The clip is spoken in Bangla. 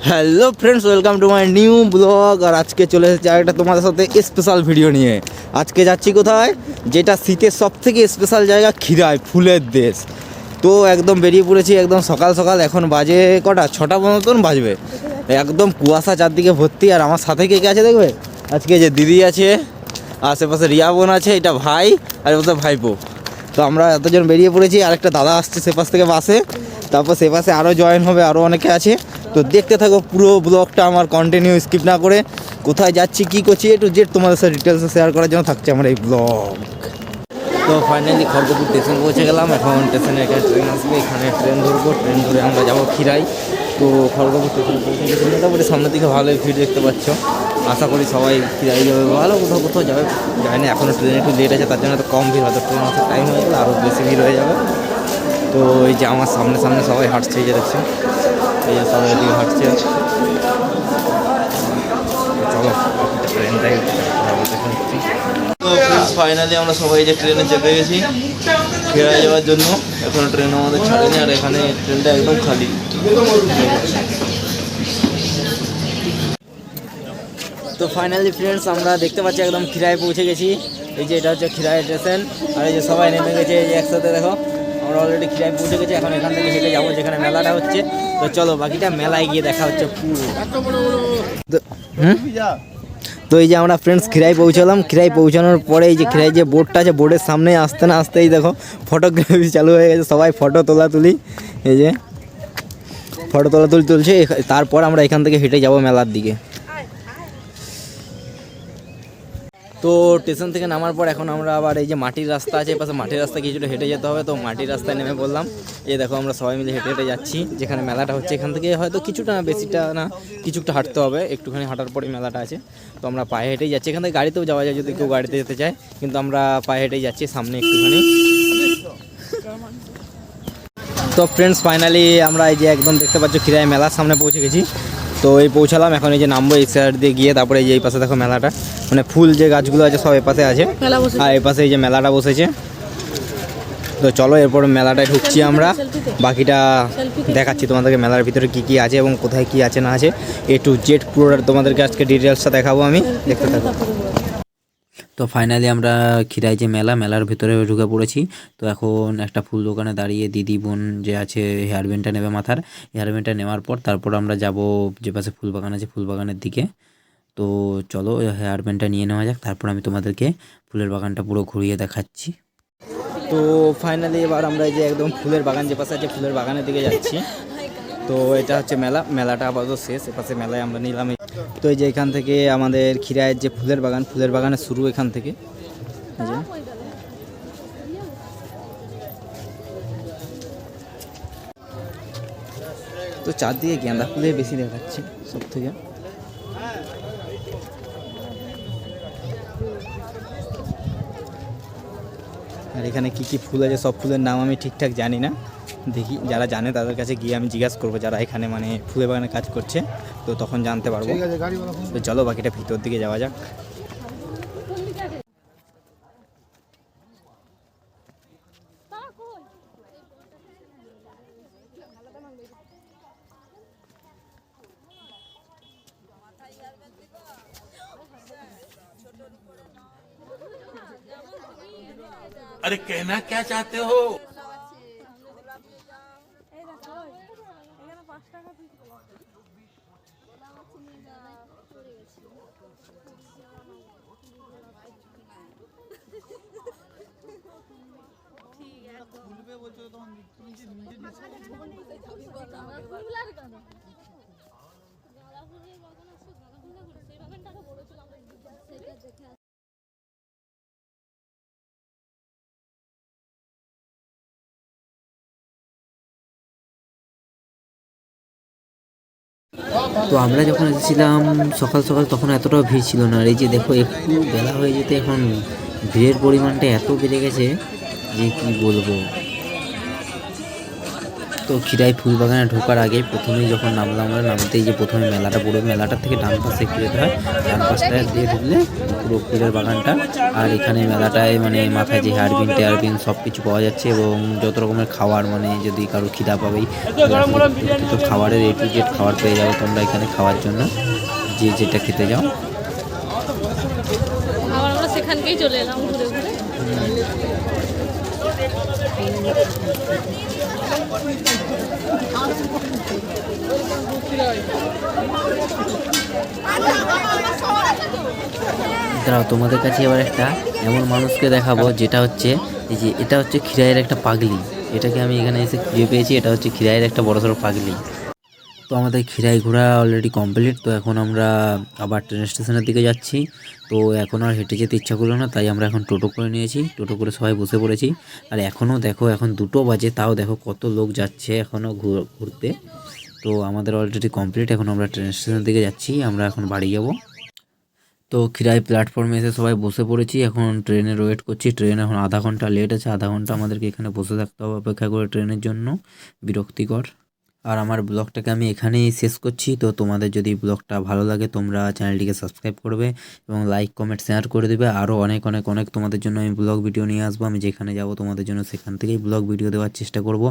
Hello friends, welcome to my new blog. আর আজকে চলে এসেছি আরেকটা তোমাদের সাথে স্পেশাল ভিডিও নিয়ে। আজকে যাচ্ছি কোথায়, যেটা শীতের সব থেকে স্পেশাল জায়গা, ক্ষীরাই, ফুলের দেশ। তো একদম বেরিয়ে পড়েছি একদম সকাল সকাল। এখন বাজে কটা, 6টা মতন বাজবে। একদম কুয়াশা চারদিকে ভর্তি। আর আমার সাথে কে কে আছে দেখবে, আজকে যে দিদি আছে, আশেপাশে রিয়া বোন আছে, এটা ভাই, আর ওটা ভাইপো। তো আমরা এতজন বেরিয়ে পড়েছি। আরেকটা দাদা আসছে সে পাশ থেকে বাসে, তারপর সে পাশে আরও জয়েন হবে, আরও অনেকে আছে। তো দেখতে থাকো পুরো ব্লগটা আমার, কন্টিনিউ স্কিপ না করে। কোথায় যাচ্ছি, কী করছি, একটু জেড তোমাদের সাথে ডিটেলসে শেয়ার করার জন্য থাকছে আমার এই ব্লগ। তো ফাইনালি খড়গপুর স্টেশন পৌঁছে গেলাম। এখন স্টেশনে এখানে ট্রেন আসবে, এখানে ট্রেন ধরবো, ট্রেন ধরে আমরা যাবো ক্ষীরাই। তো খড়গপুর স্টেশন পৌঁছে গেছি, মোটামুটি সামনের দিকে ভালোই ভিড় দেখতে পাচ্ছ। আশা করি সবাই ক্ষীরাই যাবে, ভালো কোথাও কোথাও যাবে, যায় না। এখনও ট্রেন একটু লেট আছে, তার জন্য তো কম ভিড়, হয়তো ট্রেন আসার টাইম হয়ে গেলে আরও বেশি ভিড় হয়ে যাবে। তো এই যে আমার সামনে সামনে সবাই হাঁটছে, এই যে দেখছি, এই যে সবাই এদিকে হাঁটছে। চলো ট্রেনটাই। তো ফাইনালি আমরা সবাই যে ট্রেনে চেপে গেছি ক্ষীরাই যাওয়ার জন্য। এখনো ট্রেন আমাদের ছাড়েনি, আর এখানে ট্রেনটা একদম খালি। তো ফাইনালি ফ্রেন্ডস, আমরা দেখতে পাচ্ছি একদম ক্ষীরাই পৌঁছে গেছি। এই যে এটা হচ্ছে ক্ষীরাই স্টেশন, আর এই যে সবাই নেমে গেছে এই যে একসাথে। দেখো আমরা অলরেডি ক্ষীরাই পৌঁছে গেছি। এখন এখান থেকে হেঁটে যাবো যেখানে মেলাটা হচ্ছে। তো চলো বাকিটা মেলায় গিয়ে দেখা হচ্ছে পুরো। তো এই যে আমরা ফ্রেন্ডস ক্ষীরাই পৌঁছালাম। ক্ষীরাই পৌঁছানোর পরে এই যে ক্ষীরাই যে বোর্ডটা আছে, বোর্ডের সামনে আসতে না আসতেই দেখো ফটোগ্রাফি চালু হয়ে গেছে, সবাই ফটো তোলাতুলি। এই যে ফটো তোলাতুলি তুলছে। তারপর আমরা এখান থেকে হেঁটে যাবো মেলার দিকে। তো স্টেশন থেকে নামার পর এখন আমরা আবার এই যে মাটির রাস্তা আছে, পাশে মাটির রাস্তা কিছুটা হেঁটে যেতে হবে। তো মাটির রাস্তায় নেমে বললাম, এই দেখো আমরা সবাই মিলে হেঁটে হেঁটে যাচ্ছি যেখানে মেলাটা হচ্ছে। এখান থেকে হয়তো কিছুটা না, বেশিটা না, কিছুটা হাঁটতে হবে, একটুখানি হাঁটার পরেই মেলাটা আছে। তো আমরা পায়ে হেঁটেই যাচ্ছি। এখান থেকে গাড়িতেও যাওয়া যায় যদি কেউ গাড়িতে যেতে চায়, কিন্তু আমরা পায়ে হেঁটেই যাচ্ছি সামনে একটুখানি। তো ফ্রেন্ডস ফাইনালি আমরা এই যে একদম দেখতে পাচ্ছ ক্ষীরাই মেলার সামনে পৌঁছে গেছি। তো এই পৌঁছালাম, এখন এই যে নামবো এই সাইড দিয়ে গিয়ে। তারপরে এই যে এই পাশে দেখো মেলাটা, মানে ফুল যে গাছগুলো আছে সব এ পাশে আছে, আর এই পাশে এই যে মেলাটা বসেছে। তো চলো এরপর মেলাটায় ঢুকছি আমরা, বাকিটা দেখাচ্ছি তোমাদেরকে মেলার ভিতরে কি কি আছে এবং কোথায় কি আছে না আছে, এ টু জেড পুরোটা তোমাদেরকে আজকে ডিটেলসটা দেখাবো আমি, দেখতে থাকো। তো ফাইনালি আমরা ক্ষীরাই যে মেলার ভিতরে ঢুকে পড়েছি। তো এখন একটা ফুল দোকানে দাঁড়িয়ে দিদি বোন যে আছে হেয়ার ব্যান্ডটা নেবে মাথার। হেয়ার ব্যান্ডটা নেওয়ার পর তারপর আমরা যাব যে পাশে ফুল বাগান আছে ফুল বাগানের দিকে। তো চলো হেয়ার ব্যান্ডটা নিয়ে নেওয়া যাক, তারপর আমি তোমাদেরকে ফুলের বাগানটা পুরো ঘুরিয়ে দেখাচ্ছি। তো ফাইনালি এবার আমরা এই যে একদম ফুলের বাগান যে পাশে আছে ফুলের বাগানের দিকে যাচ্ছি। তো এটা হচ্ছে মেলাটা আপাতত শেষ, এপাশে মেলায় আমরা নিলাম। তো এই যে এখান থেকে আমাদের ক্ষীরাইয়ের যে ফুলের বাগানের শুরু এখান থেকে। তো চারদিকে গাঁদা ফুলের বেশি দেখাচ্ছে সব থেকে। আর এখানে কি কি ফুল আছে, সব ফুলের নাম আমি ঠিকঠাক জানি না, দেখি যারা জানে তাদের কাছে গিয়ে আমি জিজ্ঞাসা করবো, যারা এখানে মানে ফুলের বাগানে কাজ করছে, তো তখন জানতে পারবো। তো চলো বাকিটা ভিতর দিকে যাওয়া যাক। अरे कहना क्या चाहते हो? তো আমরা যখন এসেছিলাম সকাল সকাল তখন এতটাও ভিড় ছিল না। আর এই যে দেখো একটু বেলা হয়ে যেতে এখন ভিড়ের পরিমাণটা এত বেড়ে গেছে যে কি বলবো। তো খিরাই ফুল বাগানে ঢোকার আগে প্রথমেই যখন নামলাম আমরা, নামতেই যে প্রথমে মেলাটা পড়বে, মেলাটার থেকে ডান পাশে একটু যেতে হয়, ডান পাশটা দিয়ে ঢুকলে পুরো ফুলের বাগানটা। আর এখানে মেলাটায় মানে মাথায় যে হেয়ারবিন টেয়ারবিন সব কিছু পাওয়া যাচ্ছে, এবং যত রকমের খাবার, মানে যদি কারো খিদা পাবেই তো খাবারের A to Z খাবার পেয়ে যাবে তোমরা এখানে খাওয়ার জন্য, যে যেটা খেতে যাও। আবার আমরা সেখানকেই চলে এলাম ঘুরে ঘুরে। দাঁড়াও, তোমাদের কাছে এবার একটা এমন মানুষকে দেখাবো যেটা হচ্ছে এই যে এটা হচ্ছে খিরাইয়ের একটা পাগলি। এটাকে আমি এখানে এসে খুঁজে পেয়েছি, এটা হচ্ছে খিরাইয়ের একটা বড়সড় পাগলি। তো আমাদের খিরাই ঘোরা অলরেডি কমপ্লিট। তো এখন আমরা আবার ট্রেন স্টেশনের দিকে যাচ্ছি। তো এখন আর হেঁটে যেতে ইচ্ছা করলো না, তাই আমরা এখন টোটো করে নিয়েছি, টোটো করে সবাই বসে পড়েছি। আর এখনও দেখো, এখন 2টো বাজে, তাও দেখো কত লোক যাচ্ছে এখনও ঘুরতে। তো আমাদের অলরেডি কমপ্লিট, এখন আমরা ট্রেন স্টেশনের দিকে যাচ্ছি, আমরা এখন বাড়ি যাব। তো খিরাই প্ল্যাটফর্মে এসে সবাই বসে পড়েছি, এখন ট্রেনের ওয়েট করছি। ট্রেন এখন আধা ঘন্টা লেট আছে, আধা ঘন্টা আমাদেরকে এখানে বসে থাকতে হবে অপেক্ষা করে ট্রেনের জন্য, বিরক্তিকর। আর আমার ব্লগটাকে আমি এখানেই শেষ করছি। তো তোমাদের যদি ব্লগটা ভালো লাগে তোমরা চ্যানেলটিকে সাবস্ক্রাইব করবে এবং লাইক কমেন্ট শেয়ার করে দেবে। আরও অনেক অনেক অনেক তোমাদের জন্য আমি ব্লগ ভিডিও নিয়ে আসবো, আমি যেখানে যাব তোমাদের জন্য সেখান থেকেই ব্লগ ভিডিও দেওয়ার চেষ্টা করব।